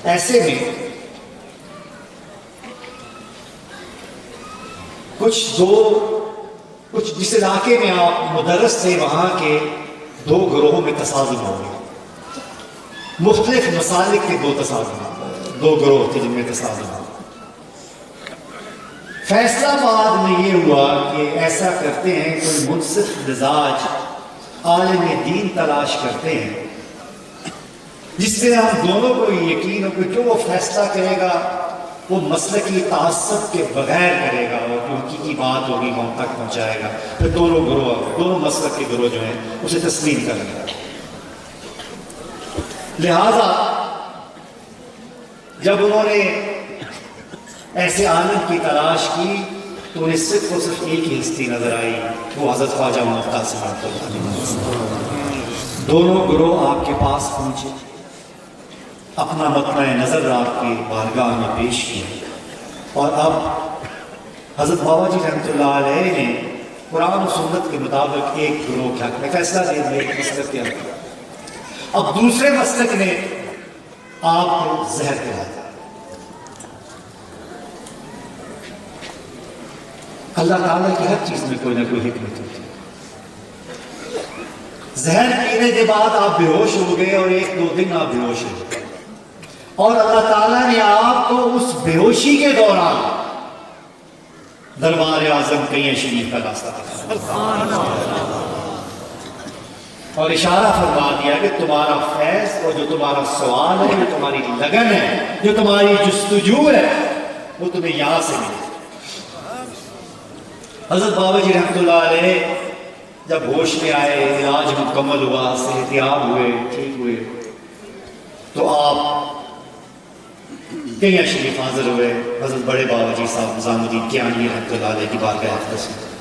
ایسے میں کچھ جس علاقے میں آپ مدرس تھے وہاں کے دو گروہوں میں تصادم ہو گئے، مختلف مسالک کے دو گروہ تھے جن میں تصادم ہو۔ فیصلہ بعد میں یہ ہوا کہ ایسا کرتے ہیں، کوئی منصف مزاج عالم دین تلاش کرتے ہیں جس سے ہم دونوں کو یقین ہو کہ جو وہ فیصلہ کرے گا وہ مسلکی تعصب کے بغیر کرے گا اور جو حقیقی بات ہوگی وہ ہم تک پہنچائے گا، پھر دونوں مسلک کے گروہ جو ہیں اسے تسلیم کریں گے۔ لہذا جب انہوں نے ایسے عالم کی تلاش کی تو انہیں صرف اور صرف ایک ہی ہستی نظر آئی، وہ حضرت خواجہ محمد قاسم علیہ۔ دونوں گروہ آپ کے پاس پہنچے، اپنا مقنع نظر آپ کی بارگاہ میں پیش کیا، اور اب حضرت بابا جی رحمۃ اللہ علیہ نے قرآن و سنت کے مطابق ایک گروہ کے حق میں فیصلہ دے دیا، ایک مسلک کے حق میں۔ اب دوسرے مسلک نے آپ کو زہر پلایا۔ اللہ تعالیٰ کی ہر چیز میں کوئی نہ کوئی حکمت ہوتی ہے۔ زہر پینے کے بعد آپ بے ہوش ہو گئے اور 1-2 دن آپ بے ہوش ہو گئے، اور اللہ تعالیٰ نے آپ کو اس بے ہوشی کے دوران دربار اعظم کئیاں شریف کا راستہ دکھایا اور اشارہ فرما دیا کہ تمہارا فیض اور جو تمہارا سوال ہے، جو تمہاری لگن ہے، جو تمہاری جستجو ہے، وہ تمہیں یہاں سے ملے۔ حضرت بابا جی رحمۃ اللہ علیہ جب ہوش میں آئے، علاج مکمل ہوا، صحتیاب ہوئے، ٹھیک ہوئے، تو آپ کئیاں شریف حاضر ہوئے حضرت بڑے بابا جی صاحب نظام الدین کیانی رحمۃ اللہ علیہ کی بارگاہ اقدس میں۔